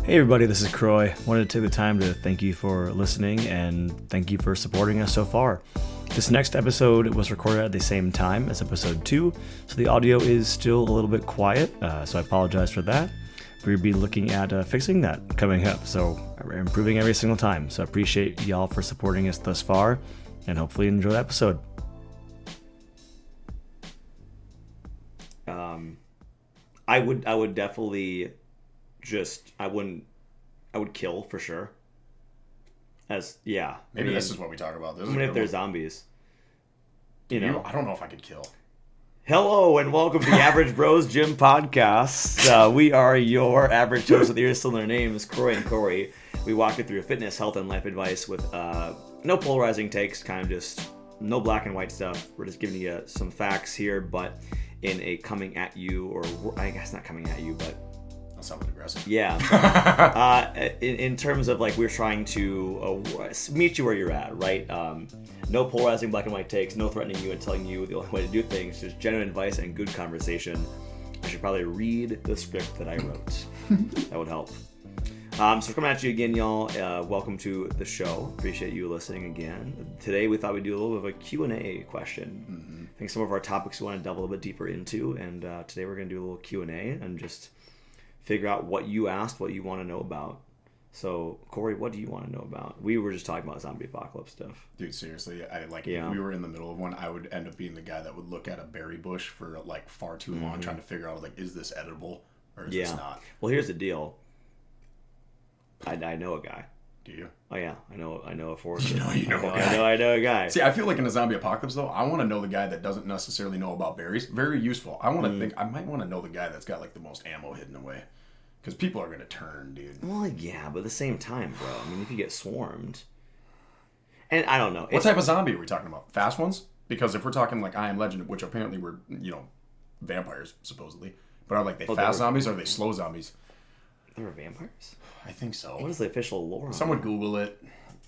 Hey everybody, this is Croy. Wanted to take the time to thank you for listening and thank you for supporting us so far. This next episode was recorded at the same time as episode 2, so the audio is still a little bit quiet, so I apologize for that. We'll be looking at fixing that coming up, so we're improving every single time. So I appreciate y'all for supporting us thus far, and hopefully enjoy the episode. I would definitely I would kill for sure. Maybe this is what we talk about. Even if they're zombies. You know. I don't know if I could kill. Hello and welcome to the Average Bros Gym Podcast. We are your average hosts with ears still in their names, Croy and Kory. We walk you through fitness, health, and life advice with no polarizing takes, kind of just no black and white stuff. We're just giving you some facts here, but in a coming at you, or I guess not coming at you, but somewhat aggressive. Yeah. In terms of like we're trying to meet you where you're at, right? No polarizing black and white takes, no threatening you and telling you the only way to do things, just genuine advice and good conversation. I should probably read the script that I wrote. That would help. So coming at you again, y'all. Welcome to the show. Appreciate you listening again. Today we thought we'd do a little bit of a Q&A question. Mm-hmm. I think some of our topics we want to delve a little bit deeper into, and today we're going to do a little Q&A and just figure out what you asked, what you want to know about. So, Kory, what do you want to know about? We were just talking about zombie apocalypse stuff. Dude, seriously, if we were in the middle of one, I would end up being the guy that would look at a berry bush for like far too long, trying to figure out like, is this edible or is this not? Well, here's the deal. I know a guy. Do you? Oh yeah, I know a forester. You know a guy. I know a guy. See, I feel like in a zombie apocalypse though, I want to know the guy that doesn't necessarily know about berries. Very useful. I want to think. I might want to know the guy that's got like the most ammo hidden away. Because people are going to turn, dude. Well, yeah, but at the same time, bro. I mean, if you get swarmed. And I don't know. What type of zombie are we talking about? Fast ones? Because if we're talking like I Am Legend, which apparently were, vampires, supposedly. But are they fast zombies or are they slow zombies? They were vampires? I think so. What is the official lore on Someone Google it.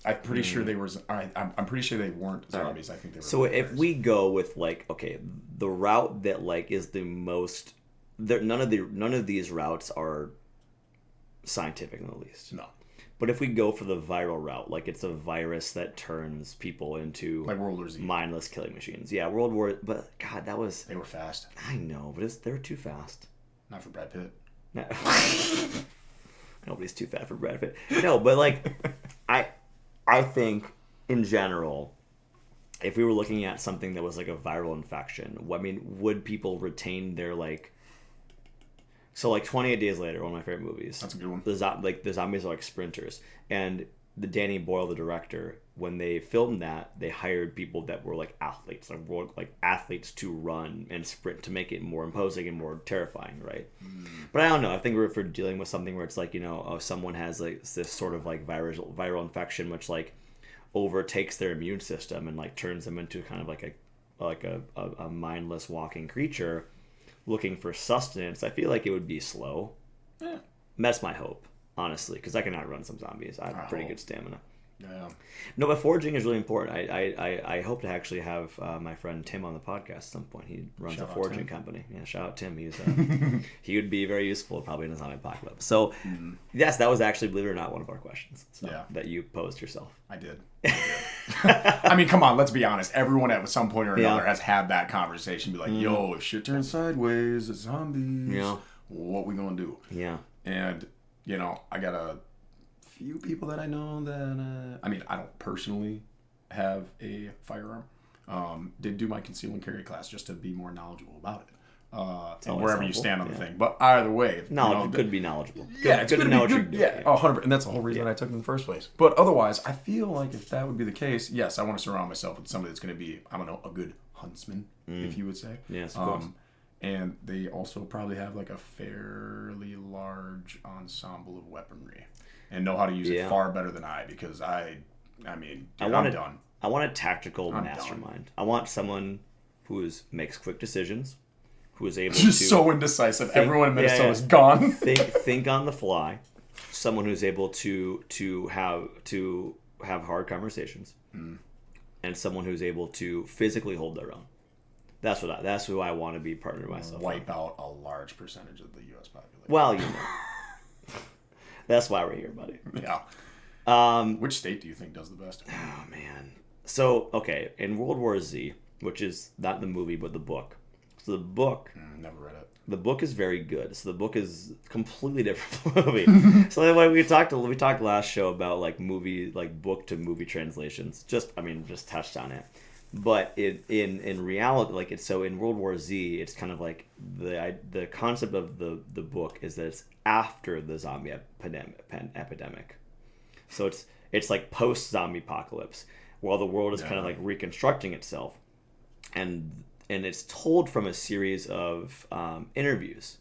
I'm pretty sure they were... I'm pretty sure they weren't zombies. I think they were So vampires. if we go with, the route that, is the most... None of these routes are scientific in the least. No. But if we go for the viral route, it's a virus that turns people into like World War Z, mindless killing machines. Yeah, World War. But God, that was. They were fast. I know, but they were too fast. Not for Brad Pitt. No. Nobody's too fat for Brad Pitt. No, but I think in general, if we were looking at something that was like a viral infection, would people retain their So 28 Days Later, one of my favorite movies. That's a good one. The zombies are like sprinters, and the Danny Boyle, the director, when they filmed that, they hired people that were like athletes, athletes to run and sprint to make it more imposing and more terrifying, right? But I don't know. I think if we're dealing with something where it's someone has this sort of viral infection, which overtakes their immune system and turns them into kind of a mindless walking creature looking for sustenance, I feel like it would be slow. Yeah. That's my hope, honestly, because I can outrun some zombies. I have pretty good stamina. Yeah. No, but foraging is really important. I hope to actually have my friend Tim on the podcast at some point. He runs a foraging company. Yeah, shout out Tim. He's he would be very useful probably in a zombie apocalypse. So, yes, that was actually, believe it or not, one of our questions. That you posed yourself. I did. I mean, come on, let's be honest. Everyone at some point or another has had that conversation. Be like, yo, if shit turns sideways, it's zombies. Yeah. What we gonna do? Yeah. And, I got a few people that I know that, I don't personally have a firearm. Did do my conceal and carry class just to be more knowledgeable about it. And wherever you stand on the thing. But either way. Could be knowledgeable. It's good to know what you're doing. Yeah, 100%. And that's the whole reason I took it in the first place. But otherwise, I feel like if that would be the case, yes, I want to surround myself with somebody that's going to be, a good huntsman, if you would say. Yes, of course. And they also probably have a fairly large ensemble of weaponry and know how to use it far better than I, because I'm done. I want a tactical mastermind. I want someone who makes quick decisions, who is able to... so indecisive. Everyone in Minnesota is gone. think on the fly. Someone who's able to have hard conversations, and someone who's able to physically hold their own. That's who I want to be partnered with myself. Wipe out a large percentage of the U.S. population. Well, That's why we're here, buddy. Yeah. Which state do you think does the best? Oh, man. So, okay, in World War Z, which is not the movie, but the book. So the book... Never read it. The book is very good. So the book is completely different from the movie. So like we talked last show about like book to movie translations. Just touched on it. But in reality, like it's so in World War Z, it's kind of like the concept of the book is that it's after the zombie epidemic. So it's like post zombie apocalypse, while the world is kind of like reconstructing itself, and it's told from a series of interviews,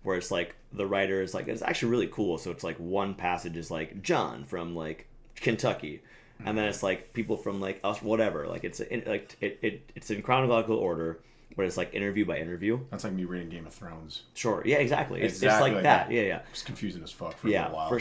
where it's like the writer is like, it's actually really cool. So it's like one passage is like John from like Kentucky, and then it's like people from like us, whatever. Like it's in chronological order, but it's like interview by interview. That's like me reading Game of Thrones. Sure. Yeah. Exactly. It's like that. Yeah. Yeah. It's confusing as fuck for a little while.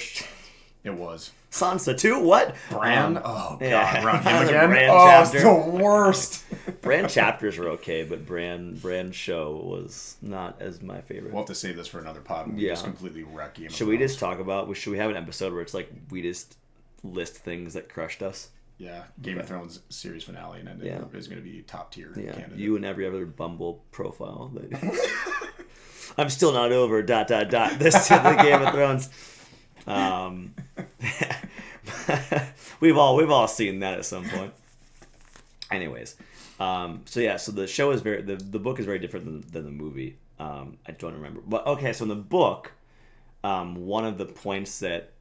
It was. Sansa too? What? Bran? Oh, God. Yeah. Run him again? Bran chapter. It's the worst. Bran chapters were okay, but Bran show was not as my favorite. We'll have to save this for another pod. We just completely wreck Game of Thrones. Should we just talk about... Should we have an episode where it's like we just list things that crushed us? Yeah. Game of Thrones series finale, and it is going to be top tier candidate. You and every other Bumble profile. I'm still not over... ... This the Game of Thrones. We've all seen that at some point. Anyways, so the show is the book is very different than the movie. I don't remember, but okay. So in the book, one of the points that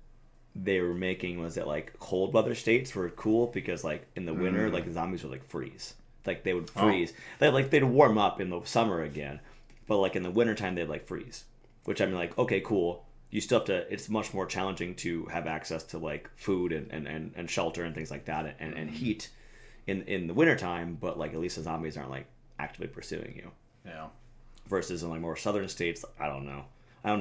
they were making was that like cold weather states were cool because like in the winter, like the zombies would like freeze, like they would freeze. They'd warm up in the summer again, but like in the wintertime they'd like freeze. Which I mean, like, okay, cool. You still have to, it's much more challenging to have access to like food and shelter and things like that and heat in the wintertime, but like at least the zombies aren't like actively pursuing you. Yeah. Versus in like more southern states, I don't know.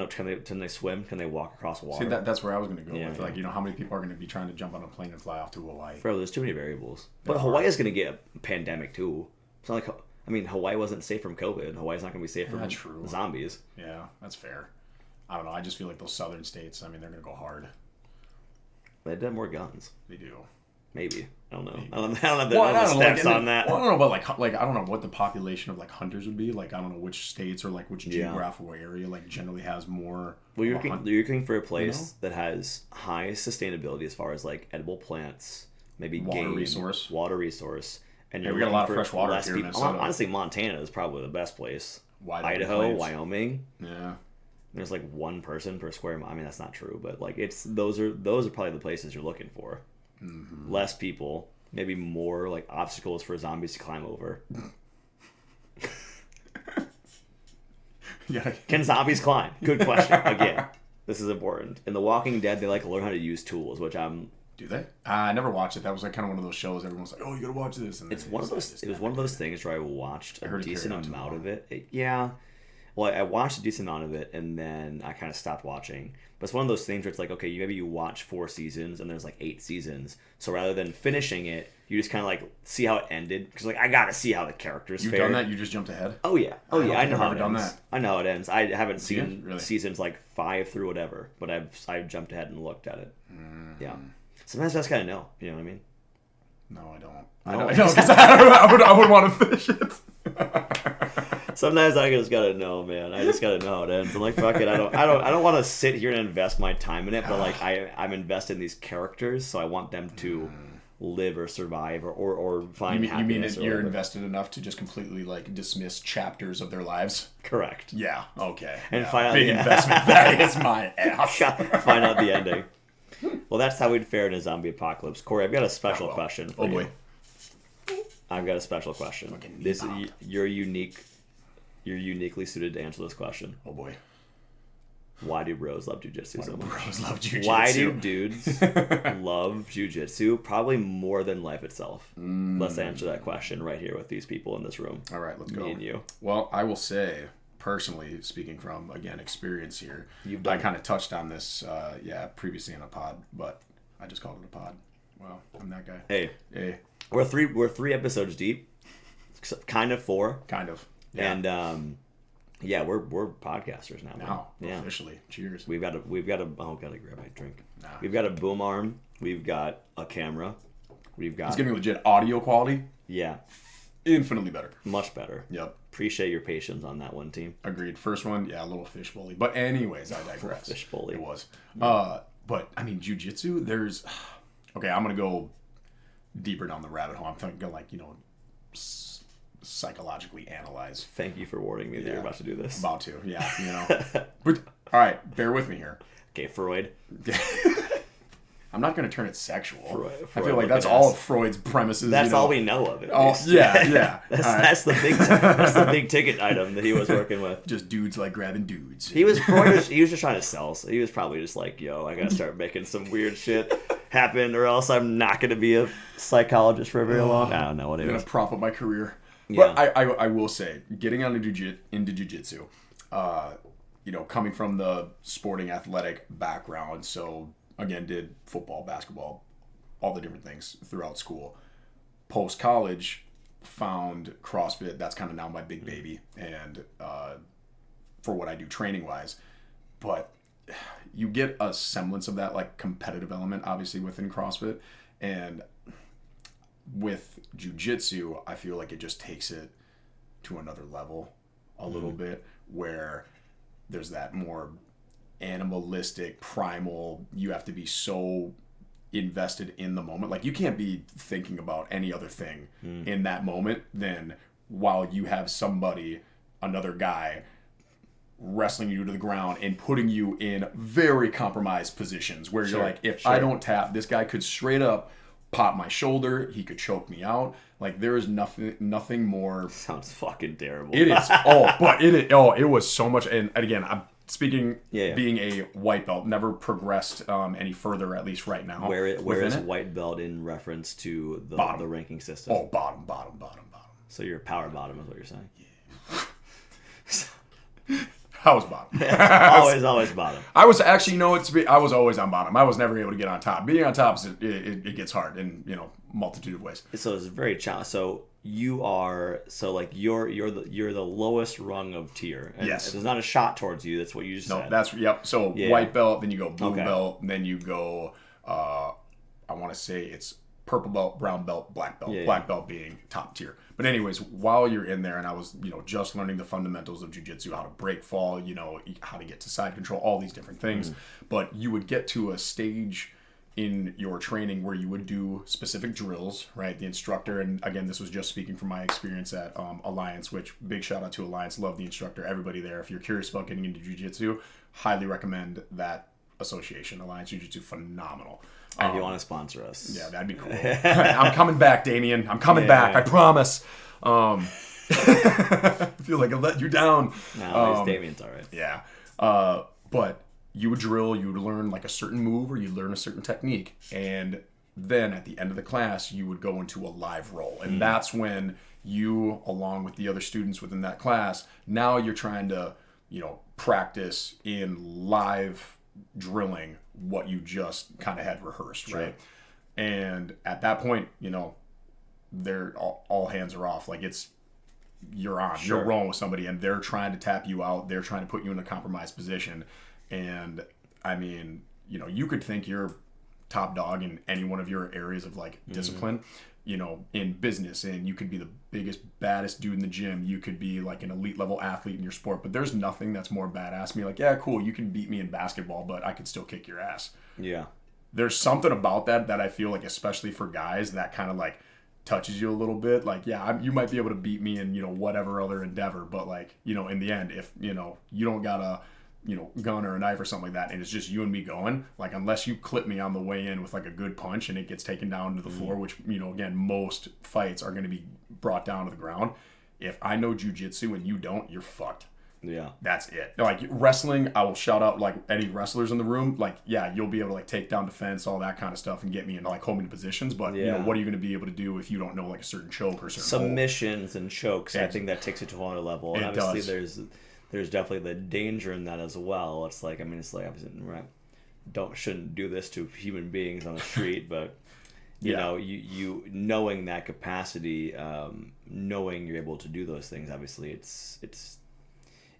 Can they swim? Can they walk across water? See, that's where I was going to go with like, how many people are going to be trying to jump on a plane and fly off to Hawaii? Bro, there's too many variables. But Hawaii is going to get a pandemic too. It's not like, Hawaii wasn't safe from COVID. Hawaii's not going to be safe from zombies. Yeah, that's fair. I don't know. I just feel like those southern states, they're going to go hard. They have more guns. They do. Maybe. I don't know. Maybe. I don't have the stats on that. Well, I don't know about like I don't know what the population of like hunters would be. Like I don't know which states or like which geographical area like generally has more. Well, you're looking for a place that has high sustainability as far as like edible plants, maybe water resource, and we got a lot of fresh water here in Minnesota. Honestly, Montana is probably the best place. Idaho, Wyoming. Yeah. There's like one person per square mile. I mean, that's not true, but like those are probably the places you're looking for. Mm-hmm. Less people, maybe more like obstacles for zombies to climb over. Yeah. Can zombies climb? Good question. Again, this is important. In The Walking Dead, they like learn how to use tools, which I'm. Do they? I never watched it. That was like kind of one of those shows. Everyone's like, "Oh, you gotta watch this." And it's one of those. It was one of those things where I watched a decent amount of it. Yeah. Well, I watched a decent amount of it, and then I kind of stopped watching. But it's one of those things where it's like, okay, maybe you watch 4 seasons, and there's like 8 seasons. So rather than finishing it, you just kind of like see how it ended. Because like, I gotta see how the characters fared. You've done that? You just jumped ahead? Oh, yeah. I know how it ends. That. I know how it ends. I haven't seen seasons like 5 through whatever, but I've jumped ahead and looked at it. Mm-hmm. Yeah. Sometimes I just gotta know. You know what I mean? No, I don't. I don't because I would want to finish it. Sometimes I just gotta know, man. I just gotta know how it ends. I'm like, fuck it. I don't want to sit here and invest my time in it, but like I'm invested in these characters, so I want them to live or survive or find happiness. You mean you're invested enough to just completely like dismiss chapters of their lives? Correct. Yeah. Okay. And find out big investment. That is my ass. Find out the ending. Well, that's how we'd fare in a zombie apocalypse. Corey, I've got a special question for you. Boy. I've got a special question. You're uniquely suited to answer this question. Oh boy. Why do bros love jiu-jitsu so much? Bros love jiu-jitsu. Why do dudes love jiu-jitsu? Probably more than life itself. Let's answer that question right here with these people in this room. All right, let's go. Me and you. Well, I will say, personally, speaking from, again, experience here, I kind of touched on this, previously in a pod, but I just called it a pod. Well, I'm that guy. Hey. We're three episodes deep. Kind of 4. Kind of. Yeah. And Yeah, we're podcasters now. Now, Yeah. officially. Cheers. We've got a oh, gotta grab my drink. Nah. We've got a boom arm. We've got a camera. We've got It's getting legit audio quality. yeah, Infinitely better. much better. Yep. Appreciate your patience on that one, team. Agreed. First one, yeah, a little fish bully. But anyways, I digress. Fish bully. It was. But I mean, jiu-jitsu, there's okay, I'm gonna go deeper down the rabbit hole. I'm thinking like, psychologically analyze. Thank you for warning me that you're about to do this. About to, yeah, But all right, bear with me here. Okay, Freud. I'm not going to turn it sexual. Freud I feel like that's all of Freud's premises. That's all we know of it. Yeah. That's the big ticket item that he was working with. Just dudes like grabbing dudes. He was just trying to sell. So he was probably just like, yo, I gotta start making some weird shit happen, or else I'm not gonna be a psychologist for very long. I don't know what it I'm is. gonna prop up my career. Yeah. But I will say, getting into jiu-jitsu, coming from the sporting athletic background, so again, did football, basketball, all the different things throughout school. Post college, found CrossFit. That's kind of now my big baby, and for what I do training wise. But you get a semblance of that like competitive element, obviously within CrossFit, and with jiu-jitsu, I feel like it just takes it to another level a little bit, where there's that more animalistic, primal, you have to be so invested in the moment. Like, you can't be thinking about any other thing in that moment than while you have somebody, another guy, wrestling you to the ground and putting you in very compromised positions where you're like, if I don't tap, this guy could straight up pop my shoulder, he could choke me out. Like, there is nothing more. Sounds fucking terrible. It is. It was so much. And again, I'm speaking, being a white belt, never progressed any further, at least right now. Where is white belt in reference to the ranking system? Oh, bottom. So you're power bottom is what you're saying? I was bottom. always bottom. I was actually, I was always on bottom. I was never able to get on top. Being on top, it gets hard in, multitude of ways. So it's very challenging. So you're the lowest rung of tier. And yes. There's not a shot towards you. That's what you just said. So white belt, then you go blue belt, and then you go, I want to say it's purple belt, brown belt, black belt. Black belt being top tier. But anyways, while you're in there, and I was, just learning the fundamentals of jiu-jitsu, how to break fall, how to get to side control, all these different things. But you would get to a stage in your training where you would do specific drills, right? The instructor, and again, this was just speaking from my experience at Alliance, which big shout out to Alliance, love the instructor, everybody there. If you're curious about getting into jiu-jitsu, highly recommend that association. Alliance Jiu-Jitsu, phenomenal. And if you want to sponsor us. Yeah, that'd be cool. I'm coming back, Damien. I'm coming back. I promise. I feel like I let you down. No, Damien's all right. Yeah. But you would drill, you would learn like a certain move, or you'd learn a certain technique. And then at the end of the class, you would go into a live roll. And that's when you, along with the other students within that class, now you're trying to, practice in live drilling what you just kind of had rehearsed, right? And at that point, they're all hands are off. Like, you're on, you're rolling with somebody, and they're trying to tap you out. They're trying to put you in a compromised position. And I mean, you could think you're top dog in any one of your areas of like discipline, in business, and you could be the biggest, baddest dude in the gym. You could be like an elite level athlete in your sport, but there's nothing that's more badass than me. Like, yeah, cool, you can beat me in basketball, but I could still kick your ass. Yeah. There's something about that I feel like, especially for guys, that kind of like touches you a little bit. Like, yeah, you might be able to beat me in, whatever other endeavor, but like, in the end, if, you don't got a, gun or a knife or something like that, and it's just you and me going, like, unless you clip me on the way in with like a good punch and it gets taken down to the floor, which, again, most fights are going to be brought down to the ground. If I know jiu-jitsu and you don't, you're fucked. Yeah. That's it. Like, wrestling, I will shout out like any wrestlers in the room. Like, yeah, you'll be able to like take down defense, all that kind of stuff, and get me into like homing positions. But what are you going to be able to do if you don't know like a certain choke or certain submissions hold? And chokes? I think that takes it to another level. And obviously, there's definitely the danger in that as well. It's like, obviously, right? Shouldn't do this to human beings on the street, but you knowing that capacity, knowing you're able to do those things, obviously,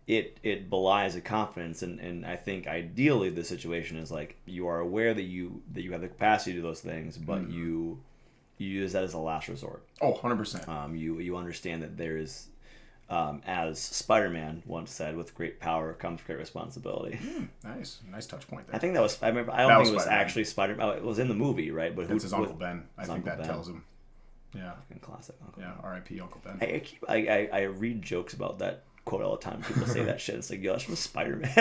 it belies a confidence, and I think ideally the situation is like you are aware that you have the capacity to do those things, but you use that as a last resort. Oh, 100%. You understand that there is, as Spider-Man once said, with great power comes great responsibility. Nice touch point there. I think that was. I remember. I don't think it was actually Spider-Man. Oh, it was in the movie, right? But it's his Uncle Ben. I think that tells him. Yeah. Fucking classic. Uncle Ben. R.I.P. Uncle Ben. I read jokes about that quote all the time. People say that shit. It's like, yo, that's from Spider-Man.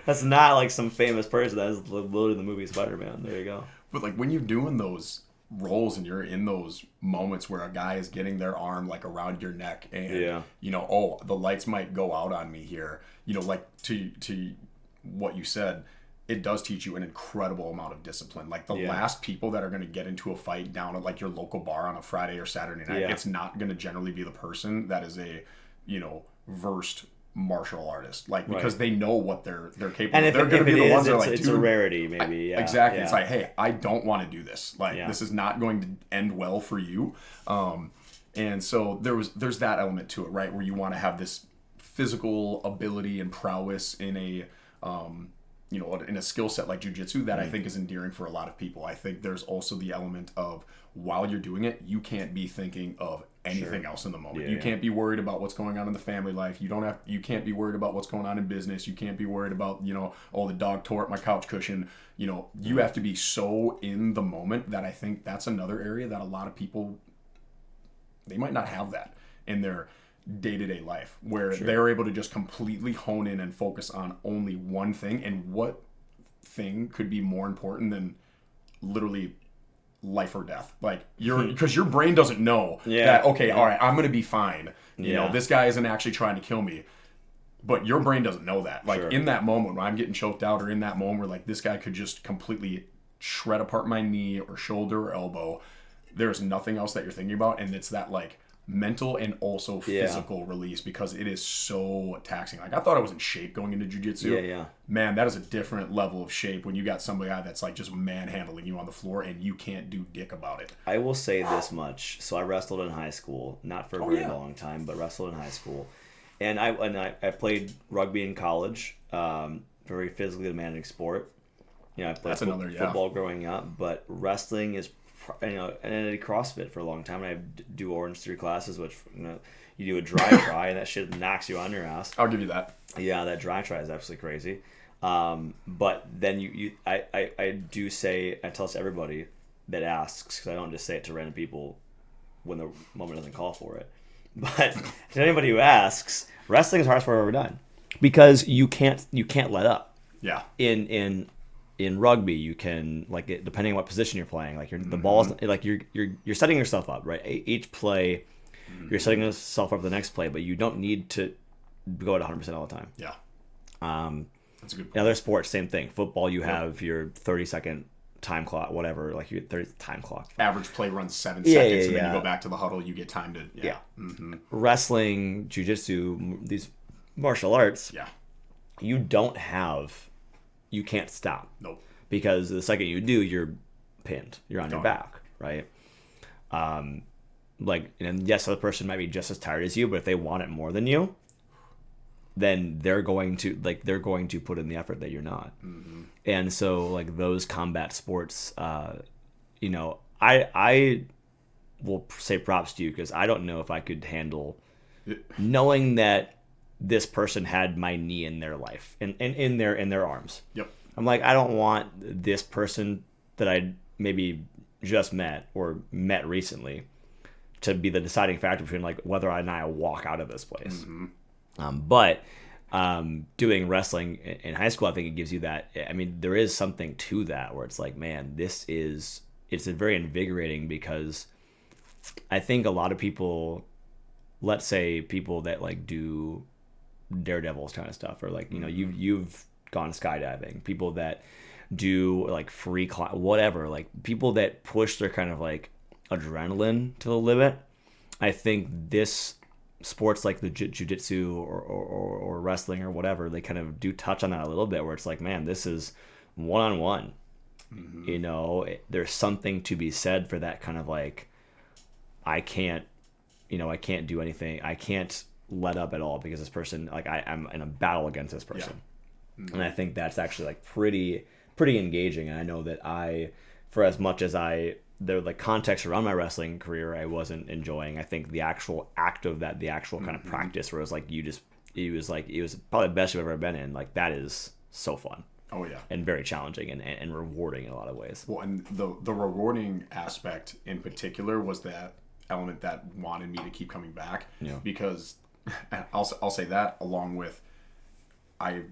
That's not like some famous person. That's literally the movie Spider-Man. There you go. But like when you're doing those roles and you're in those moments where a guy is getting their arm like around your neck and the lights might go out on me here, like to what you said, it does teach you an incredible amount of discipline. Like the last people that are going to get into a fight down at like your local bar on a Friday or Saturday night, it's not going to generally be the person that is a versed martial artist, like because they know what they're capable of. They're going to be the ones that are like, it's a rarity, maybe. Exactly. It's like, hey, I don't want to do this. Like this is not going to end well for you. And so there's that element to it, right? Where you want to have this physical ability and prowess in a in a skill set like jiu-jitsu that I think is endearing for a lot of people. I think there's also the element of while you're doing it, you can't be thinking of anything else in the moment. You can't be worried about what's going on in the family life. You can't be worried about what's going on in business. You can't be worried about, the dog tore up my couch cushion. You have to be so in the moment that I think that's another area that a lot of people, they might not have that in their day-to-day life where they're able to just completely hone in and focus on only one thing. And what thing could be more important than literally life or death? Like because your brain doesn't know that, okay, all right, I'm going to be fine. This guy isn't actually trying to kill me, but your brain doesn't know that. Like in that moment when I'm getting choked out, or in that moment where like this guy could just completely shred apart my knee or shoulder or elbow, there's nothing else that you're thinking about. And it's that like mental and also physical release, because it is so taxing. Like I thought I was in shape going into jiu-jitsu. Man, that is a different level of shape when you got somebody that's like just manhandling you on the floor and you can't do dick about it. I will say this much. So I wrestled in high school, not for a very long time, but wrestled in high school. And I played rugby in college, very physically demanding sport. I played football growing up, but wrestling is, and I did CrossFit for a long time. And I do Orange 3 classes, which you do a dry try, and that shit knocks you on your ass. I'll give you that. Yeah, that dry try is absolutely crazy. But then I do say, I tell this to everybody that asks, because I don't just say it to random people when the moment doesn't call for it. But to anybody who asks, wrestling is the hardest sport I've ever done, because you can't let up. Yeah. In rugby, you can, like, depending on what position you're playing, like the ball's like you're setting yourself up, right? Each play, you're setting yourself up for the next play, but you don't need to go at 100% all the time. Yeah. That's a good point. In other sports, same thing. Football, you have your 30-second time clock, whatever, like your 30 time clock. Average play runs 7 seconds, and then you go back to the huddle. You get time to Wrestling, jiu-jitsu, these martial arts. Yeah. You can't stop. Nope. Because the second you do, you're pinned. You're on your back, right? And yes, the other person might be just as tired as you, but if they want it more than you, then they're going to put in the effort that you're not. And so, like, those combat sports, I will say props to you, because I don't know if I could handle knowing that this person had my knee in their life, in their arms. Yep. I'm like, I don't want this person that I maybe just met or met recently to be the deciding factor between like whether or not I walk out of this place. But doing wrestling in high school, I think it gives you that. I mean, there is something to that where it's like, man, it's very invigorating, because I think a lot of people, let's say people that like do Daredevils kind of stuff, or like, you've gone skydiving, people that do like free whatever, like people that push their kind of like adrenaline to the limit. I think this sports like the jiu-jitsu or wrestling or whatever, they kind of do touch on that a little bit, where it's like, man, this is one-on-one. There's something to be said for that kind of like, I can't do anything. I can't let up at all because this person, like I'm in a battle against this person. Yeah. And I think that's actually like pretty engaging. And I know that for as much as the context around my wrestling career I wasn't enjoying, I think the actual act of that, the actual kind of practice where it was like it was probably the best you've ever been in. Like that is so fun. Oh yeah. And very challenging and rewarding in a lot of ways. Well, and the rewarding aspect in particular was that element that wanted me to keep coming back. Yeah. Because I'll say that along with I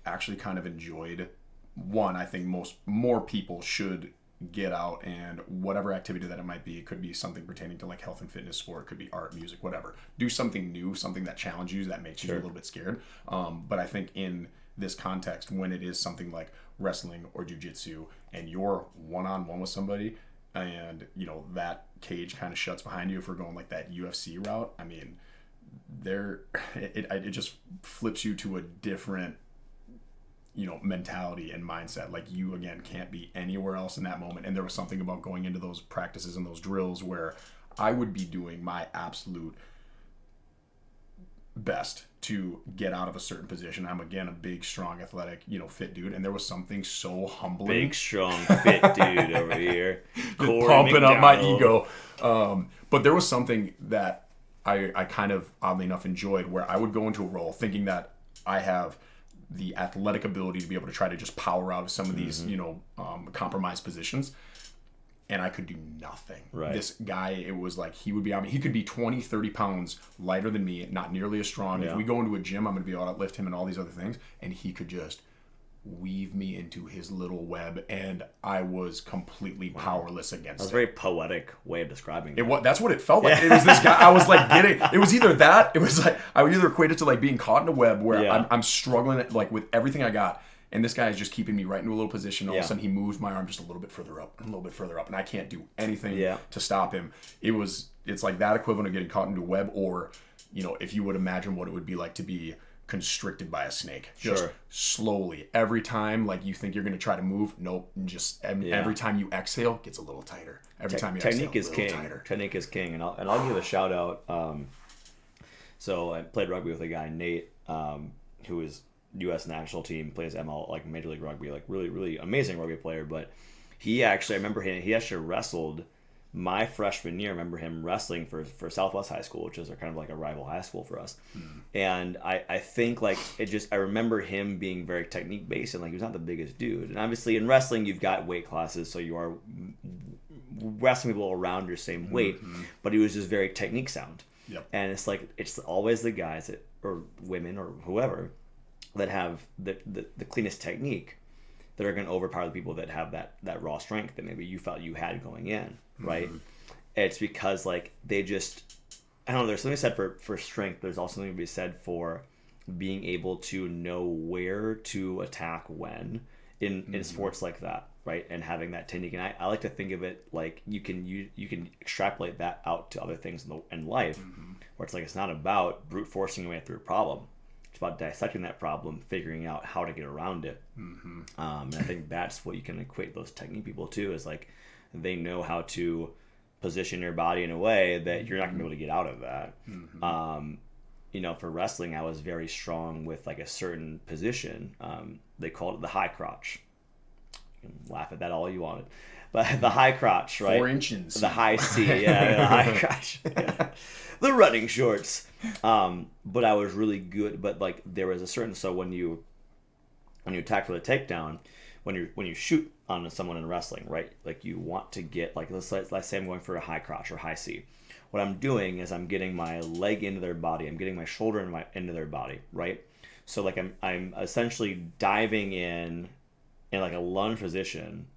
actually kind of enjoyed one. I think more people should get out and whatever activity that it might be. It could be something pertaining to like health and fitness, sport, it could be art, music, whatever. Do something new, something that challenges you, that makes you a little bit scared. But I think in this context, when it is something like wrestling or jiu-jitsu and you're one-on-one with somebody and that cage kind of shuts behind you, if we're going like that UFC route, I mean it just flips you to a different mentality and mindset. Like you again can't be anywhere else in that moment. And there was something about going into those practices and those drills where I would be doing my absolute best to get out of a certain position. I'm again a big, strong, athletic, fit dude, and there was something so humbling. Big, strong, fit dude over here, pumping up my ego. But there was something that I kind of oddly enough enjoyed, where I would go into a role thinking that I have the athletic ability to be able to try to just power out of some of these, compromised positions. And I could do nothing. Right. This guy, it was like he would be on me. He could be 20, 30 pounds lighter than me, not nearly as strong. Yeah. If we go into a gym, I'm going to be able to lift him and all these other things. And he could just weave me into his little web. And I was completely powerless against it. That's a very poetic way of describing it. That's what it felt like. Yeah. It was this guy. I was like it was either that. It was like I would either equate it to like being caught in a web where I'm struggling like with everything I got. And this guy is just keeping me right into a little position. All of a sudden, he moves my arm just a little bit further up, and a little bit further up, and I can't do anything to stop him. It's like that equivalent of getting caught into a web, or if you would imagine what it would be like to be constricted by a snake. Just slowly, every time, like you think you're going to try to move, nope. Just every time you exhale, it gets a little tighter. Every time you exhale, a little tighter. Technique is king, and I'll give a shout out. So I played rugby with a guy, Nate, who is U.S. national team, plays ML, like Major League Rugby, like really, really amazing rugby player. But he actually, I remember he actually wrestled my freshman year. I remember him wrestling for Southwest High School, which is kind of like a rival high school for us. And I think like I remember him being very technique based, and like he was not the biggest dude. And obviously in wrestling, you've got weight classes, so you are wrestling people around your same weight, but he was just very technique sound. Yep. And it's like, it's always the guys or women or whoever that have the cleanest technique that are going to overpower the people that have that raw strength that maybe you felt you had going in, right? It's because like they just, I don't know, there's something said for strength. There's also something to be said for being able to know where to attack when in sports like that, right? And having that technique. And I like to think of it like you can extrapolate that out to other things in life, where it's like it's not about brute forcing your way through a problem. It's about dissecting that problem, figuring out how to get around it. And I think that's what you can equate those technique people to, is like they know how to position your body in a way that you're not going to be able to get out of that. For wrestling, I was very strong with like a certain position. They called it the high crotch. You can laugh at that all you wanted. But the high crotch, right? 4 inches. The high C, the high crotch. Yeah. The running shorts. But I was really good. But like there was a certain, so when you attack for the takedown, when you shoot on someone in wrestling, right? Like you want to get like let's say I'm going for a high crotch or high C. What I'm doing is I'm getting my leg into their body. I'm getting my shoulder into their body, right? So like I'm essentially diving in like a lunge position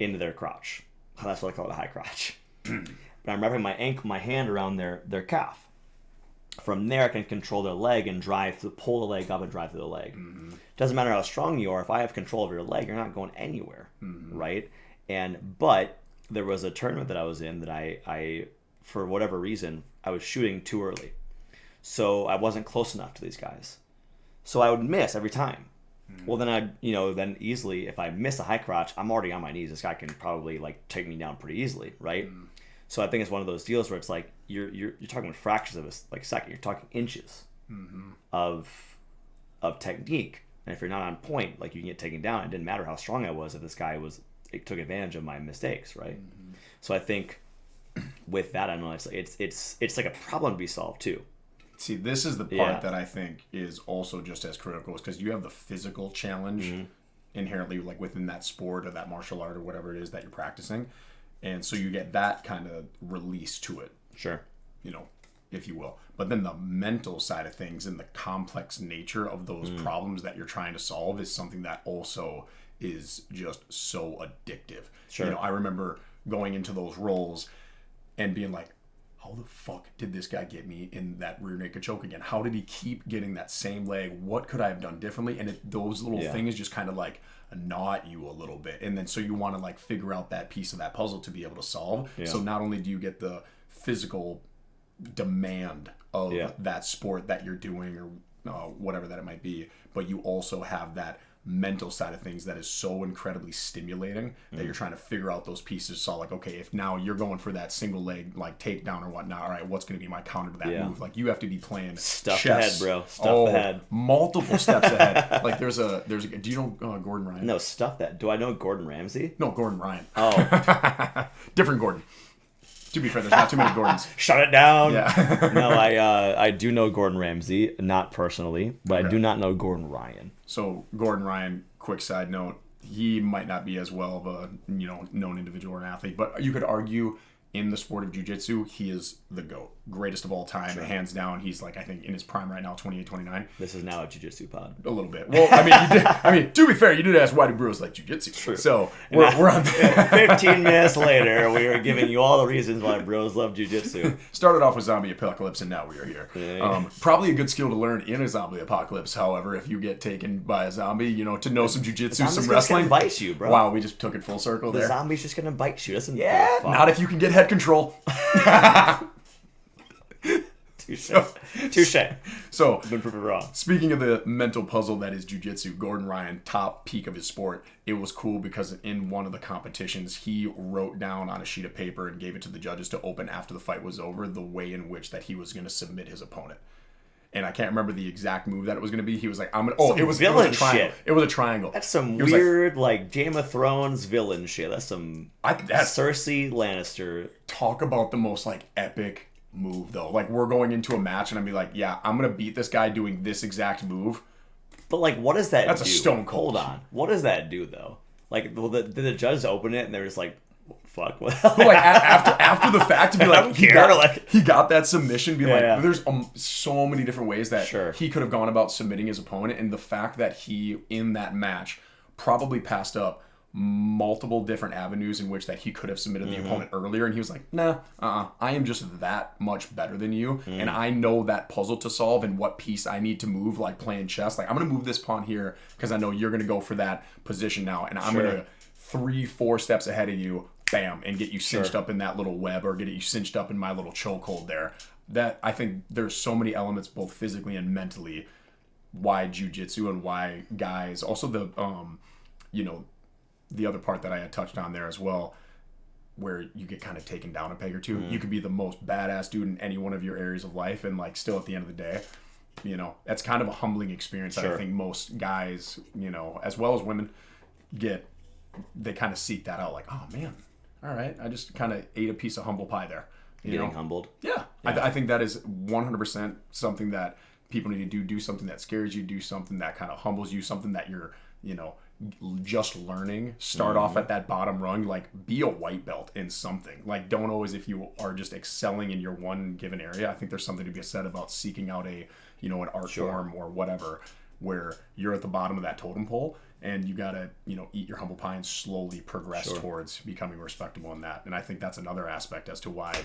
into their crotch. That's what I call it, a high crotch. But I'm wrapping my hand around their calf. From there, I can control their leg and pull the leg up and drive through the leg. Doesn't matter how strong you are. If I have control of your leg, you're not going anywhere, right? But there was a tournament that I was in that I for whatever reason, I was shooting too early. So I wasn't close enough to these guys. So I would miss every time. Well, then then easily, if I miss a high crotch, I'm already on my knees. This guy can probably like take me down pretty easily, right? So I think it's one of those deals where it's like you're talking fractions of a second. You're talking inches of technique. And if you're not on point, like, you can get taken down. It didn't matter how strong I was if this guy took advantage of my mistakes, right? So I think with that, I know it's like a problem to be solved too. See, this is the part that I think is also just as critical, is because you have the physical challenge inherently, like, within that sport or that martial art or whatever it is that you're practicing. And so you get that kind of release to it. Sure. You know, if you will. But then the mental side of things and the complex nature of those problems that you're trying to solve is something that also is just so addictive. Sure. You know, I remember going into those roles and being like, how the fuck did this guy get me in that rear naked choke again? How did he keep getting that same leg? What could I have done differently? And those little things just kind of like gnaw at you a little bit. And then so you want to like figure out that piece of that puzzle to be able to solve. Yeah. So not only do you get the physical demand of that sport that you're doing or whatever that it might be, but you also have that mental side of things that is so incredibly stimulating that you're trying to figure out those pieces. So like, okay, if now you're going for that single leg like takedown or whatnot, all right, what's going to be my counter to that move? Like, you have to be playing stuff chess. Ahead, bro. Stuff ahead. Multiple steps ahead. Like, there's a do you know Gordon Ryan? No, stuff that. Do I know Gordon Ramsay? No, Gordon Ryan. Oh. Different Gordon. To be fair, there's not too many Gordons. Shut it down. Yeah. No, I do know Gordon Ramsay, not personally, but I do not know Gordon Ryan. So Gordon Ryan, quick side note, he might not be as well of a known individual or an athlete, but you could argue in the sport of jiu-jitsu, he is the GOAT. Greatest of all time, hands down. He's like, I think in his prime right now, 28, 29. This is now a jiu-jitsu pod. A little bit. Well, I mean, to be fair, you did ask why do bros like jiu-jitsu. True. So we're on 15 minutes later, we are giving you all the reasons why bros love jiu-jitsu. Started off with zombie apocalypse, and now we are here. Yeah. Probably a good skill to learn in a zombie apocalypse. However, if you get taken by a zombie, to know some jiu-jitsu, some wrestling. Gonna bite you, bro. Wow, we just took it full circle there. The zombie's just gonna bite you. Doesn't not if you can get head control. Touche. So, been proven wrong. Speaking of the mental puzzle that is jiu-jitsu, Gordon Ryan, top peak of his sport. It was cool because in one of the competitions, he wrote down on a sheet of paper and gave it to the judges to open after the fight was over the way in which that he was going to submit his opponent. And I can't remember the exact move that it was going to be. He was like, "I'm gonna." Oh, it was a triangle. It was a triangle. That's some weird, like Game of Thrones villain shit. That's some. That's Cersei Lannister. Talk about the most like epic move though. Like, we're going into a match and I'd be like, "Yeah, I'm gonna beat this guy doing this exact move." But like, what does that do? That's a stone cold. Hold on. What does that do though? Like, did the judges open it and they're just like, fuck. But like after the fact, to be like, he got that submission. Be like, there's so many different ways that he could have gone about submitting his opponent, and the fact that he in that match probably passed up multiple different avenues in which that he could have submitted the opponent earlier, and he was like, nah, I am just that much better than you, and I know that puzzle to solve and what piece I need to move, like playing chess. Like, I'm gonna move this pawn here because I know you're gonna go for that position now, and I'm gonna 3-4 steps ahead of you, bam, and get you cinched up in that little web, or get you cinched up in my little chokehold there. That, I think there's so many elements, both physically and mentally, why jiu-jitsu and why guys, also the the other part that I had touched on there as well, where you get kind of taken down a peg or two. You could be the most badass dude in any one of your areas of life, and like still at the end of the day, that's kind of a humbling experience that I think most guys, as well as women, get. They kind of seek that out, like, oh man, all right, I just kind of ate a piece of humble pie there. Getting humbled. Yeah. I think that is 100% something that people need to do. Do something that scares you. Do something that kind of humbles you. Something that you're, just learning. Start off at that bottom rung. Like, be a white belt in something. Like, don't always, if you are just excelling in your one given area, I think there's something to be said about seeking out an art form or whatever, where you're at the bottom of that totem pole. And you gotta, eat your humble pie and slowly progress towards becoming respectable in that. And I think that's another aspect as to why,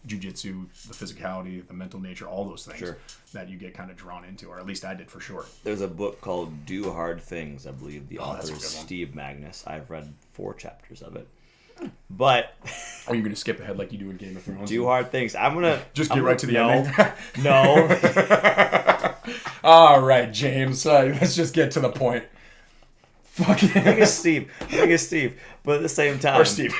jiu-jitsu, the physicality, the mental nature, all those things that you get kind of drawn into, or at least I did for sure. There's a book called Do Hard Things. I believe the author is Steve Magnus. I've read 4 chapters of it. But are you going to skip ahead like you do in Game of Thrones? Do hard things. I'm going to just get right to the ending. No. All right, James. Let's just get to the point. Fucking Steve. But at the same time, or Steve.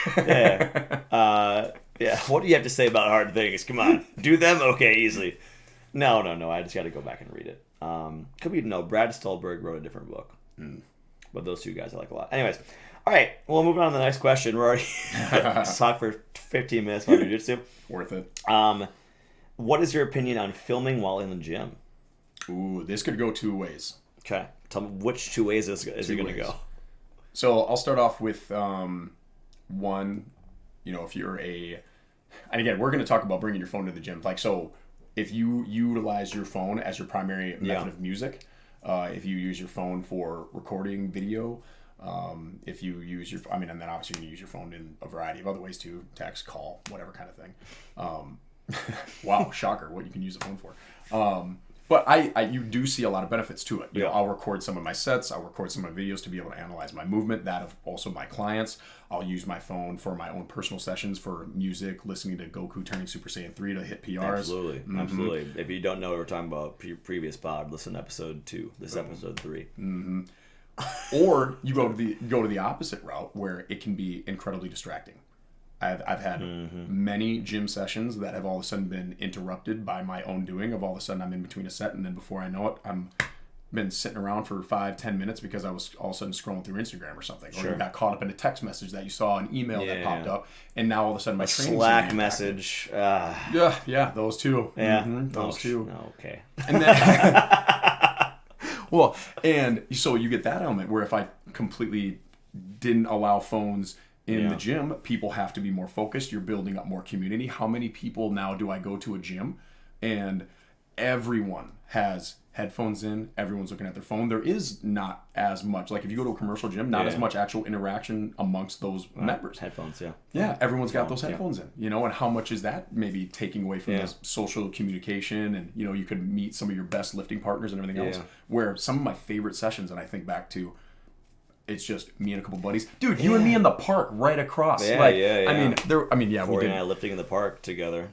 Yeah, what do you have to say about hard things? Come on. Do them? Okay, easily. No. I just got to go back and read it. Could be, no, Brad Stulberg wrote a different book. But those two guys I like a lot. Anyways, all right, well, moving on to the next question. We're already talked for 15 minutes about jiu-jitsu. Worth it. What is your opinion on filming while in the gym? Ooh, this could go two ways. Okay. Tell me which two ways is it going to go? So I'll start off with one, if you're and again, we're going to talk about bringing your phone to the gym. Like, so if you utilize your phone as your primary method of music, if you use your phone for recording video, if you use and then obviously you can use your phone in a variety of other ways too, text, call, whatever kind of thing. Wow, shocker, what you can use the phone for. But you do see a lot of benefits to it. You know, I'll record some of my sets. I'll record some of my videos to be able to analyze my movement, that of also my clients. I'll use my phone for my own personal sessions for music, listening to Goku turning Super Saiyan 3 to hit PRs. Absolutely. Absolutely. If you don't know what we're talking about, previous pod, listen to episode 2. This is episode 3. Or you go to the opposite route where it can be incredibly distracting. I've had many gym sessions that have all of a sudden been interrupted by my own doing. Of all of a sudden I'm in between a set, and then before I know it, I'm been sitting around for 5-10 minutes because I was all of a sudden scrolling through Instagram or something. Or you got caught up in a text message that you saw, an email that popped up, and now all of a sudden my training Slack message. Yeah, those two. Yeah, those two. Okay. And then, well, and so you get that element where if I completely didn't allow phones in the gym, people have to be more focused. You're building up more community. How many people now do I go to a gym and everyone has headphones in, everyone's looking at their phone? There is not as much, like if you go to a commercial gym, not as much actual interaction amongst those members. Headphones, Yeah, everyone's got those headphones in, and how much is that maybe taking away from this social communication, and you could meet some of your best lifting partners and everything else. Where some of my favorite sessions, and I think back to, it's just me and a couple buddies. Dude, you and me in the park right across. I mean, Corey we and I lifting in the park together.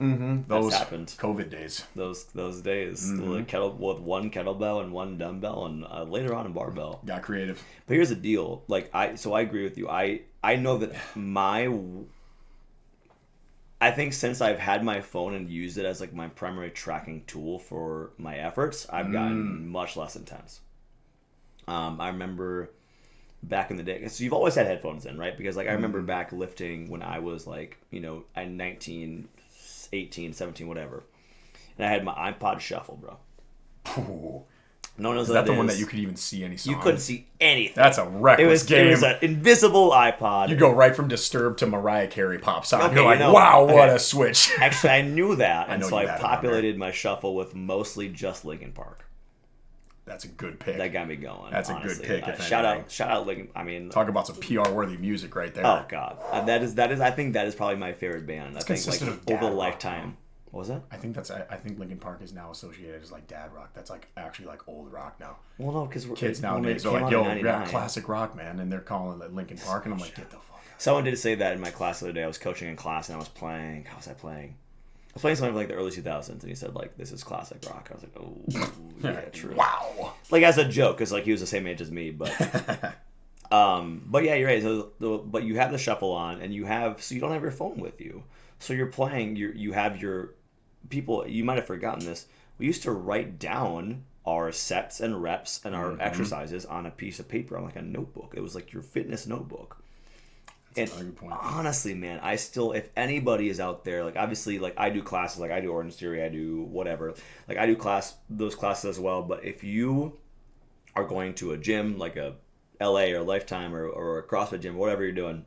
Those happened. COVID days. Those days. With one kettlebell and one dumbbell, and later on a barbell. Got creative. But here's the deal. I agree with you. I know that I think since I've had my phone and used it as like my primary tracking tool for my efforts, I've gotten much less intense. I remember back in the day, so you've always had headphones in, right? Because I remember back lifting when I was at 19, 18, 17, whatever, and I had my iPod Shuffle, bro. Ooh. No one knows is that the one that you could even see any song? You couldn't see anything. That's a reckless game. It was an invisible iPod. You go right from Disturbed to Mariah Carey pop song. You're like, wow, what a switch. Actually, I knew that, and so I populated my shuffle with mostly just Linkin Park. That's a good pick. That got me going. That's honestly. A good pick. Shout out Linkin. I mean, talk about some PR worthy music right there. Oh god, that is. I think that is probably my favorite band. It's I think consistent of over the rock, lifetime. What was that? I think Linkin Park is now associated as like dad rock. That's actually old rock now. Well, no, because kids nowadays are like, yo, we got classic rock, man, and they're calling it Linkin Park, and I'm like, get the fuck out. Someone did say that in my class the other day. I was coaching in class and I was playing. How was I playing? I was playing something from the early 2000s, and he said this is classic rock. I was like, oh, yeah, true. Wow. As a joke, because he was the same age as me, but but yeah, you're right. So, but you have the shuffle on, and you don't have your phone with you, so you're playing. You have your people. You might have forgotten this. We used to write down our sets and reps and our exercises on a piece of paper, on like a notebook. It was like your fitness notebook. And honestly, man, I still, if anybody is out there, obviously, I do classes, I do Orange Theory, I do whatever, I do those classes as well. But if you are going to a gym, like a LA or Lifetime or a CrossFit gym, whatever you're doing,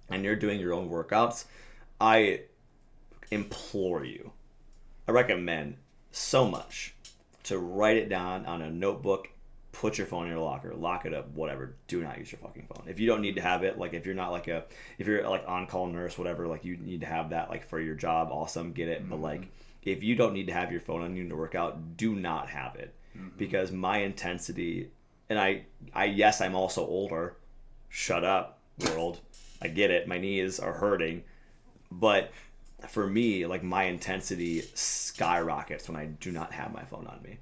and you're doing your own workouts, I implore you, I recommend so much to write it down on a notebook. Put your phone in your locker, lock it up, whatever. Do not use your fucking phone. If you don't need to have it, if you're not if you're on-call nurse, whatever, you need to have that for your job, awesome, get it. But if you don't need to have your phone on you to work out, do not have it. Because my intensity, and yes, I'm also older. Shut up, world. I get it. My knees are hurting. But for me, my intensity skyrockets when I do not have my phone on me.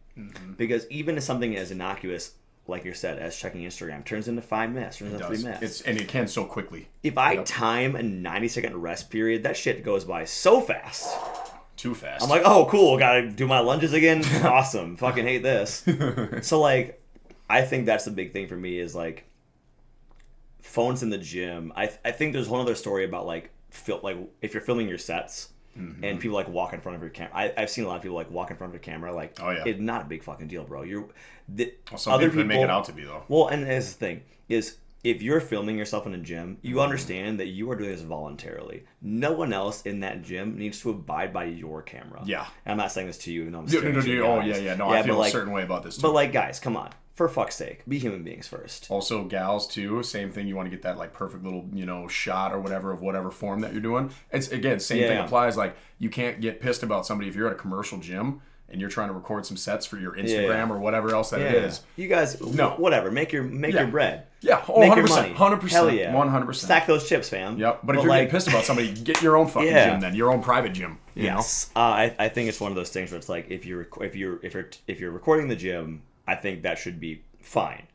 Because even if something as innocuous like you said, as checking Instagram turns into 5 minutes, turns into 3 minutes. And it can so quickly. If I time a 90-second rest period, that shit goes by so fast. Too fast. I'm like, oh, cool, gotta do my lunges again. Awesome. Fucking hate this. So, like, I think that's the big thing for me is, like, phones in the gym. I think there's one other story about, like, if you're filming your sets and people, like, walk in front of your camera. I've seen a lot of people, like, walk in front of your camera. Like, it's not a big fucking deal, bro. Some other people make it out to be, though. Well, and here's the thing, is if you're filming yourself in a gym, you understand that you are doing this voluntarily. No one else in that gym needs to abide by your camera. Yeah. And I'm not saying this to you, even though I'm No, I feel a certain way about this, too. But, like, guys, come on. For fuck's sake, be human beings first. Also, gals, too, same thing. You want to get that, like, perfect little, shot or whatever of whatever form that you're doing. It's, again, same thing applies. Like, you can't get pissed about somebody if you're at a commercial gym and you're trying to record some sets for your Instagram or whatever else that it is. You guys, whatever. Make your bread. Yeah, make 100%. Your money. 100%. Hell yeah. 100%. Stack those chips, fam. Yep. But if you're getting pissed about somebody, get your own fucking gym then. Your own private gym. You know? I think it's one of those things where it's like if you're recording the gym, I think that should be fine.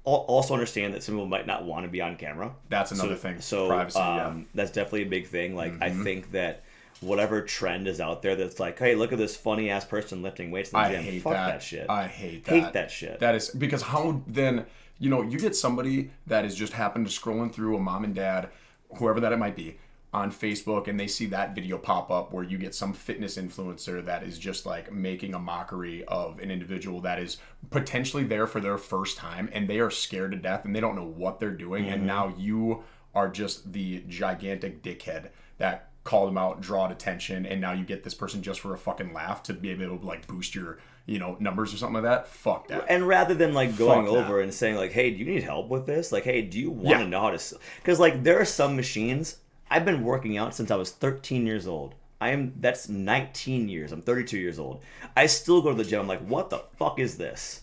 Also understand that some people might not want to be on camera. That's another thing. So privacy, that's definitely a big thing. Like I think that whatever trend is out there that's like, hey, look at this funny ass person lifting weights in the gym. Fuck that shit. I hate that. Hate that shit. That is because how then you get somebody that is just happened to scrolling through a mom and dad, whoever that it might be, on Facebook, and they see that video pop up where you get some fitness influencer that is just like making a mockery of an individual that is potentially there for their first time and they are scared to death and they don't know what they're doing, and now you are just the gigantic dickhead that called them out, draw attention, and now you get this person just for a fucking laugh to be able to like boost your numbers or something like that. Fuck that. And rather than like going over and saying like, hey, do you need help with this? Like, hey, do you want to know how to? Because like there are some machines. I've been working out since I was 13 years old. That's 19 years. I'm 32 years old. I still go to the gym. I'm like, what the fuck is this?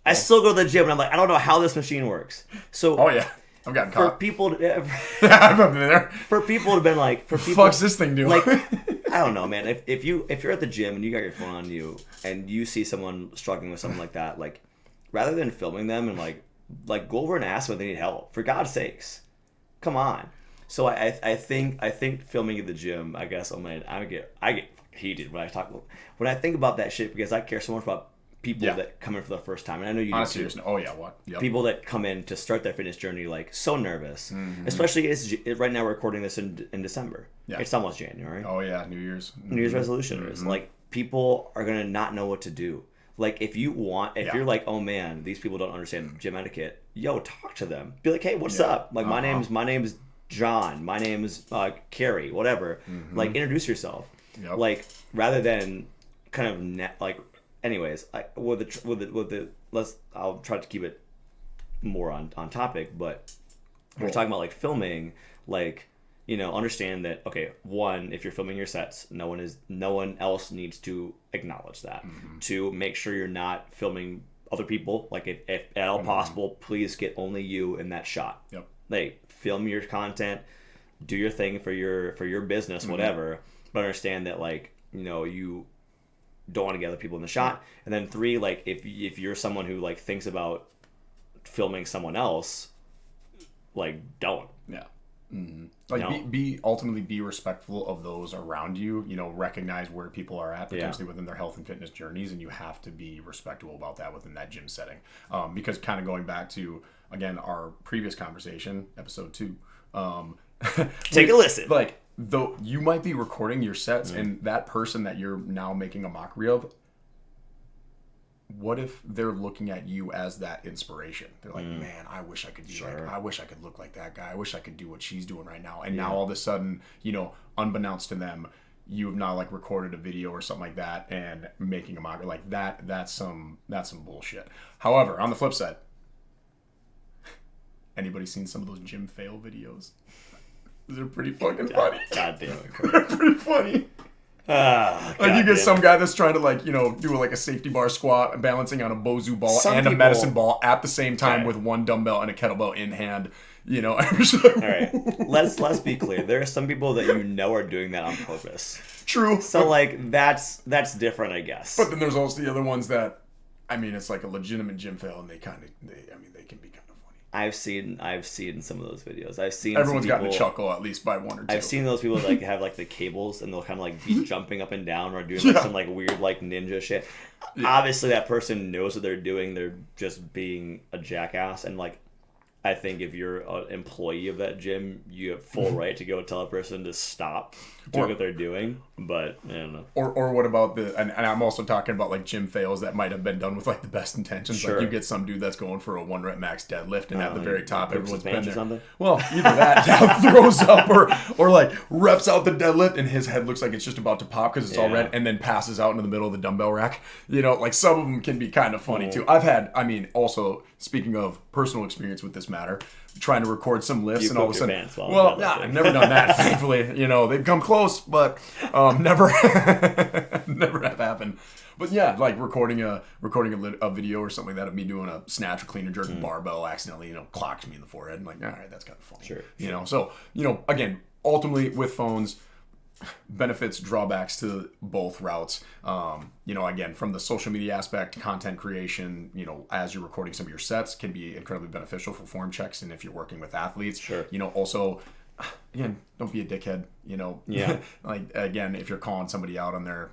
I still go to the gym and I'm like, I don't know how this machine works. So I've gotten caught. For people to, I've been there. For people to have been like, fuck's this thing do? Like, I don't know, man. If you're at the gym and you got your phone on you and you see someone struggling with something like that, like rather than filming them and like go over and ask them if they need help. For God's sakes, come on. So I think filming at the gym, I guess I get heated when I think about that shit because I care so much about people that come in for the first time, and I know you do too. Oh yeah, what? Yep. People that come in to start their fitness journey like so nervous, especially right now we're recording this in December. Yeah. It's almost January. Oh yeah, New Year's resolution. Like people are gonna not know what to do. Like if you're like, oh man, these people don't understand gym etiquette. Yo, talk to them. Be like, hey, what's up? Like my name's John. My name's Carrie. Whatever. Like introduce yourself. Yep. Like rather than kind of Anyways, I'll try to keep it more on topic, but we're talking about like filming, like, understand that, okay, one, if you're filming your sets, no one else needs to acknowledge that. Two, make sure you're not filming other people. Like if at all possible, please get only you in that shot. Yep. Like film your content, do your thing for your business, whatever, but understand that like, you don't want to get other people in the shot. And then three, like if you're someone who like thinks about filming someone else, like don't. Yeah. Like be respectful of those around you. Recognize where people are at potentially within their health and fitness journeys, and you have to be respectful about that within that gym setting. Because kind of going back to again our previous conversation, episode 2. Take a listen. Like though you might be recording your sets and that person that you're now making a mockery of, what if they're looking at you as that inspiration? They're like, man, I wish I could be like, I wish I could look like that guy. I wish I could do what she's doing right now. And now all of a sudden, unbeknownst to them, you have now like recorded a video or something like that and making a mockery like that. That's some bullshit. However, on the flip side, anybody seen some of those gym fail videos? They're pretty fucking funny. God damn it. They're pretty funny. You get some guy that's trying to do like a safety bar squat, balancing on a Bozu ball and a medicine ball at the same time with one dumbbell and a kettlebell in hand. All right, let's be clear. There are some people that are doing that on purpose. True. So like that's different, I guess. But then there's also the other ones that I mean, it's like a legitimate gym fail, and they can be kind of funny. I've seen some of those videos. I've seen Everyone's some people, gotten a chuckle at least by one or two. I've seen those people like have like the cables and they'll kind of like be jumping up and down or doing like some like weird like ninja shit. Yeah. Obviously, that person knows what they're doing. They're just being a jackass, and like I think if you're an employee of that gym, you have full right to go tell a person to stop doing what they're doing. But I don't know. Or what about and I'm also talking about like gym fails that might have been done with like the best intentions. Sure. Like you get some dude that's going for a 1 rep max deadlift, and at the very top, everyone's been there. Well, either that throws up or like reps out the deadlift, and his head looks like it's just about to pop because it's all red, and then passes out into the middle of the dumbbell rack. You know, like some of them can be kind of funny too. Also speaking of personal experience with this matter, trying to record some lifts and all of a sudden, I've never done that. Thankfully, you know, they've come close, but never have happened. But yeah, like recording a video or something like that of me doing a snatch or clean and jerk barbell accidentally, you know, clocks me in the forehead. I'm like, all right, that's kind of funny. Sure. You know, so, you know, again, ultimately with phones, benefits, drawbacks to both routes. You know, again, from the social media aspect, content creation, you know, as you're recording some of your sets can be incredibly beneficial for form checks. And if you're working with athletes, sure. You know, also, again, don't be a dickhead, you know, like, again, if you're calling somebody out on their,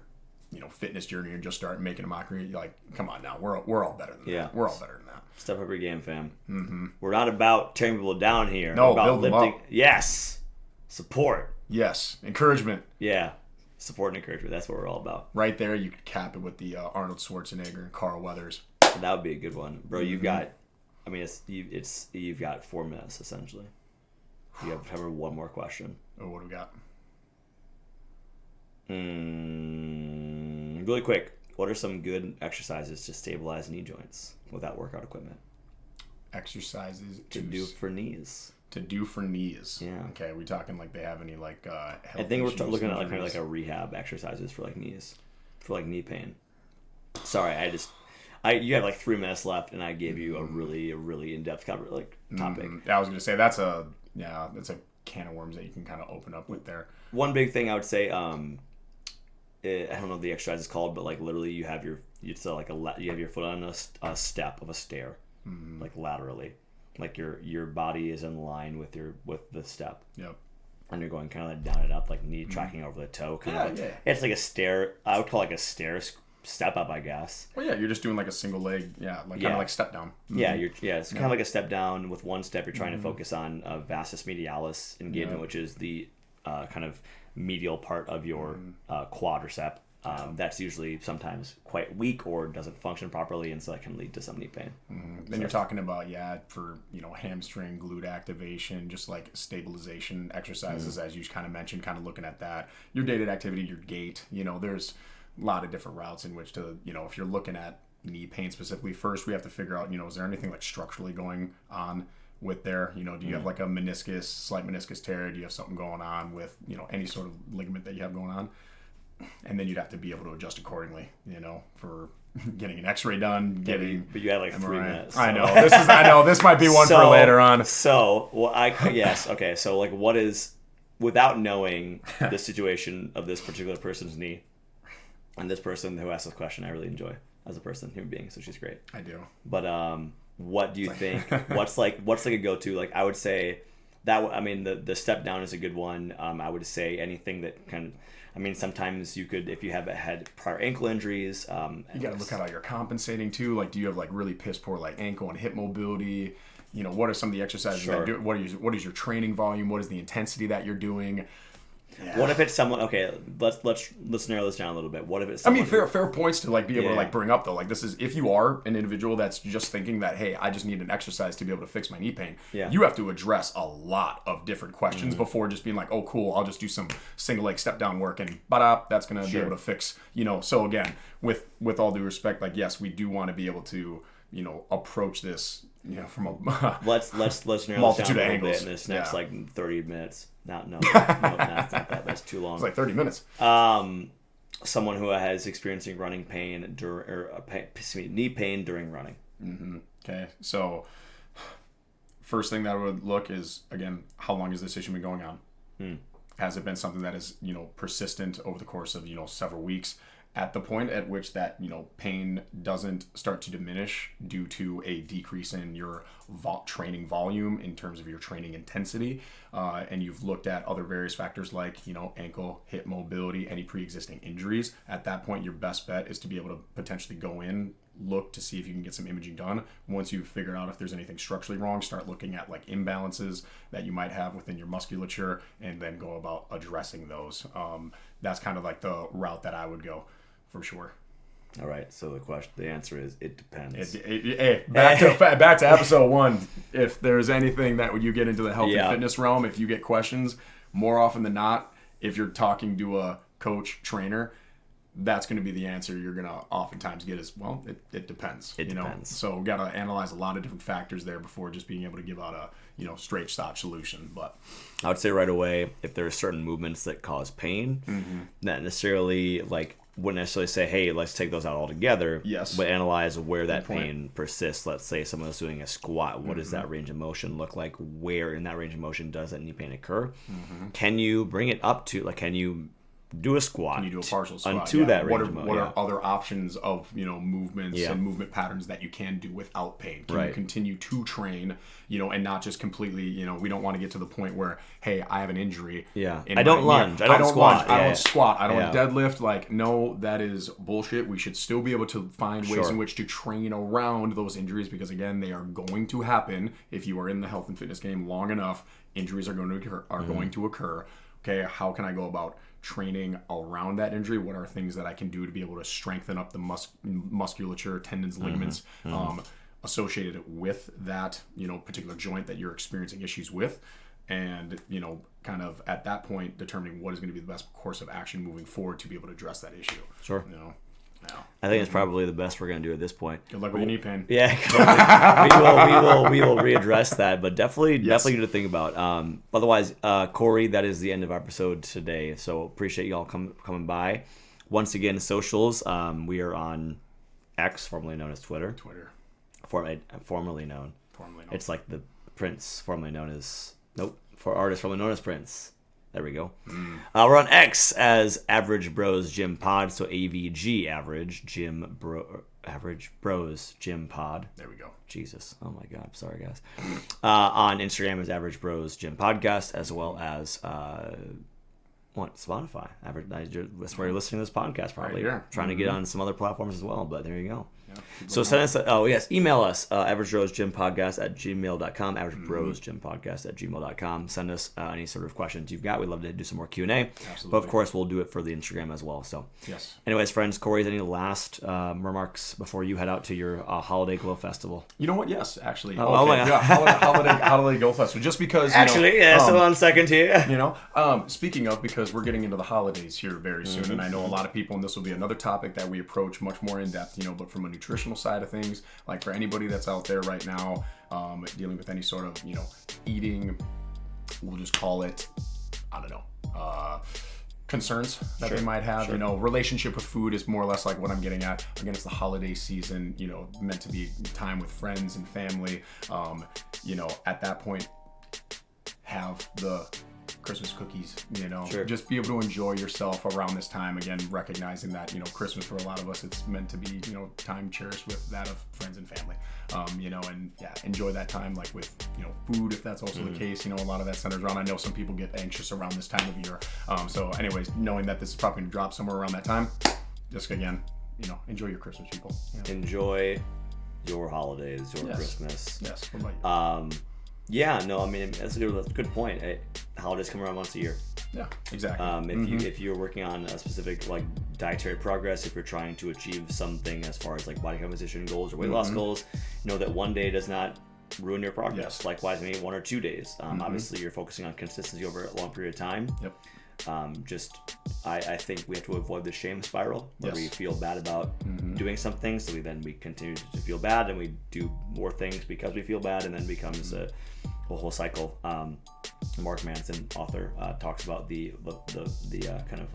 you know, fitness journey and just start making a mockery, you're like, come on now, we're all better than that. We're all better than that. Step up your game, fam. Mm-hmm. We're not about tearing people down here. No, we're about build lifting. them up. Yes. Support. Yes. Encouragement. Yeah. Support and encouragement. That's what we're all about. Right there, you could cap it with the Arnold Schwarzenegger and Carl Weathers. That would be a good one, bro. You've got, I mean, you've got 4 minutes essentially. You have time for one more question. Oh, what do we got? Really quick. What are some good exercises to stabilize knee joints without workout equipment? Exercises to do for knees. To do for knees. Yeah. Okay. Are we talking like they have any like health I think we're looking at like injuries? kind of like a rehab exercises for like knees, for like knee pain. Sorry, you have like 3 minutes left, and I gave you a really in-depth cover topic. I was gonna say that's a can of worms that you can kind of open up with there. One big thing I would say, I don't know what the exercise is called, but like literally you have your foot on a step of a stair, like laterally. Like your body is in line with the step. Yep. And you're going kind of like down and up, like knee tracking over the toe. It's like a stair. I would call it like a stair step up, I guess. Well, yeah, you're just doing like a single leg, kind of like step down. Yeah, it's kind of like a step down. With one step, you're trying to focus on vastus medialis engagement, which is the kind of medial part of your quadricep. That's usually sometimes quite weak or doesn't function properly, and so that can lead to some knee pain. Then you're talking about for hamstring, glute activation, just like stabilization exercises, as you kind of mentioned, kind of looking at that, your daily activity, your gait. There's a lot of different routes in which to if you're looking at knee pain specifically. First, we have to figure out is there anything like structurally going on with there? Do you have like a slight meniscus tear? Do you have something going on with any sort of ligament that you have going on? And then you'd have to be able to adjust accordingly, for getting an X-ray done, But you had like MRI. 3 minutes. So. I know this might be one for later on. So, okay. So, like, what is, without knowing the situation of this particular person's knee, and this person who asked this question, I really enjoy as a person, human being. So she's great. I do. But what do you think? What's like a go-to? Like, I would say the step down is a good one. I would say anything that sometimes you could, if you have had prior ankle injuries. You got to look at how you're compensating too. Like, do you have like really piss poor like ankle and hip mobility? What are some of the exercises that do? What is your training volume? What is the intensity that you're doing? Yeah. What if it's someone? Okay, let's narrow this down a little bit. What if it's someone fair points to like be able to like bring up though. Like, this is, if you are an individual that's just thinking that, hey, I just need an exercise to be able to fix my knee pain. Yeah. You have to address a lot of different questions before just being like, oh, cool, I'll just do some single leg step down work and that's gonna be able to fix. So again, with all due respect, like, yes, we do want to be able to approach this from a let's narrow this down a little bit in this next like 30 minutes. No, that's not that. That's too long. It's like 30 minutes. Someone who has experiencing running pain knee pain during running. Mm-hmm. Okay, so first thing that I would look is, again, how long has this issue been going on? Has it been something that is persistent over the course of several weeks? at the point at which that, pain doesn't start to diminish due to a decrease in your training volume in terms of your training intensity, and you've looked at other various factors like, ankle, hip mobility, any pre-existing injuries, at that point, your best bet is to be able to potentially go in, look to see if you can get some imaging done. Once you've figured out if there's anything structurally wrong, start looking at like imbalances that you might have within your musculature, and then go about addressing those. That's kind of like the route that I would go for sure. All right. So the answer is it depends. Back to episode 1. If there's anything that when you get into the health and fitness realm, if you get questions, more often than not, if you're talking to a coach trainer, that's going to be the answer you're going to oftentimes get is, well, it depends. It depends. So we got to analyze a lot of different factors there before just being able to give out a, straight shot solution. But I would say right away, if there are certain movements that cause pain, not necessarily wouldn't necessarily say, hey, let's take those out altogether. Yes. But analyze where that pain persists. Let's say someone is doing a squat. What does that range of motion look like? Where in that range of motion does that knee pain occur? Can you bring it up to, can you do a squat? Can you do a partial squat? Onto that range of motion? What are other options of, movements and movement patterns that you can do without pain? Can you continue to train, and not just completely, we don't want to get to the point where, hey, I have an injury. Yeah. I don't lunge. I don't squat. I don't squat. I don't deadlift. No, that is bullshit. We should still be able to find ways in which to train around those injuries, because again, they are going to happen if you are in the health and fitness game long enough. Injuries are going to occur. Okay, how can I go about training around that injury? What are things that I can do to be able to strengthen up the musculature, tendons, ligaments associated with that, particular joint that you're experiencing issues with, and, kind of at that point determining what is going to be the best course of action moving forward to be able to address that issue. Sure. I think it's probably the best we're going to do at this point. Good luck with your knee pain. Yeah, we will readdress that, but definitely good to think about. Otherwise, Kory, that is the end of our episode today. So appreciate y'all coming by. Once again, socials. We are on X, formerly known as Twitter. Formerly known. It's like the Prince, formerly known as for artists formerly known as Prince. There we go. We're on X as Average Bros Gym Pod, so AVG Average Bros Gym Pod. There we go. Jesus. Oh my God. Sorry, guys. On Instagram is Average Bros Gym Podcast, as well as Spotify. That's where you're listening to this podcast, probably. Right here. Trying to get on some other platforms as well, but there you go. So send us, email us, averagebrosgympodcast@gmail.com, averagebrosgympodcast@gmail.com. Send us any sort of questions you've got. We'd love to do some more Q&A. Absolutely. But of course, we'll do it for the Instagram as well. So, yes. Anyways, friends, Kory, any last remarks before you head out to your Holiday Glow Festival? You know what? Yes, actually. Holiday Glow Festival. Just because, still on second here. Speaking of, because we're getting into the holidays here very soon, and I know a lot of people, and this will be another topic that we approach much more in depth, but from a nutritional side of things, like for anybody that's out there right now dealing with any sort of eating, we'll just call it, I don't know, concerns that they might have. Relationship with food is more or less like what I'm getting at. Again, it's the holiday season, meant to be time with friends and family. At that point, have the Christmas cookies, just be able to enjoy yourself around this time. Again, recognizing that, Christmas for a lot of us, it's meant to be, time cherished with that of friends and family, enjoy that time, like with, food, if that's also the case. A lot of that centers around, I know some people get anxious around this time of year. So anyways, knowing that this is probably going to drop somewhere around that time, just again, enjoy your Christmas, people. Enjoy your holidays, your Christmas. Yes. What about you? That's a good point. Holidays come around once a year. Yeah, exactly. If you're working on a specific dietary progress, if you're trying to achieve something as far as body composition goals or weight loss goals, know that one day does not ruin your progress. Yes. Likewise, maybe 1 or 2 days. Obviously, you're focusing on consistency over a long period of time. Yep. I think we have to avoid the shame spiral where we feel bad about doing something, so we continue to feel bad and we do more things because we feel bad, and then becomes a whole cycle. Mark Manson, author, talks about the kind of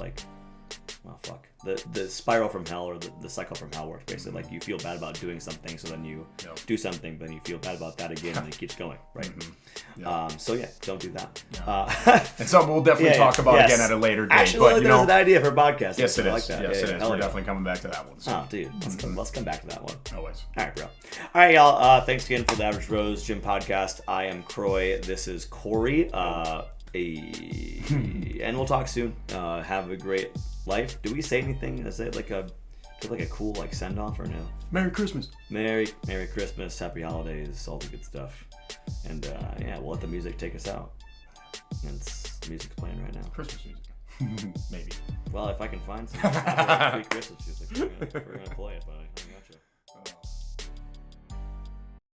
well, fuck. The spiral from hell, or the cycle from hell works basically. Like, you feel bad about doing something, so then you do something, but then you feel bad about that again, and it keeps going, right? So yeah, don't do that. And something we'll definitely talk about again at a later date. Actually, but, there's an idea for a podcast. Yes, it is. Like that. Yes, it is. We're yeah. definitely coming back to that one. So. Oh, dude, let's come back to that one. Always. All right, bro. All right, y'all. Thanks again for the Average Rose Gym Podcast. I am Croy. This is Kory. And we'll talk soon. Have a great life. Do we say anything? Is it like a cool like send off or no? Merry Christmas. Merry Christmas. Happy holidays. All the good stuff. And yeah, we'll let the music take us out. And the music's playing right now. Christmas music. Maybe. Well, if I can find some free Christmas music, we're gonna play.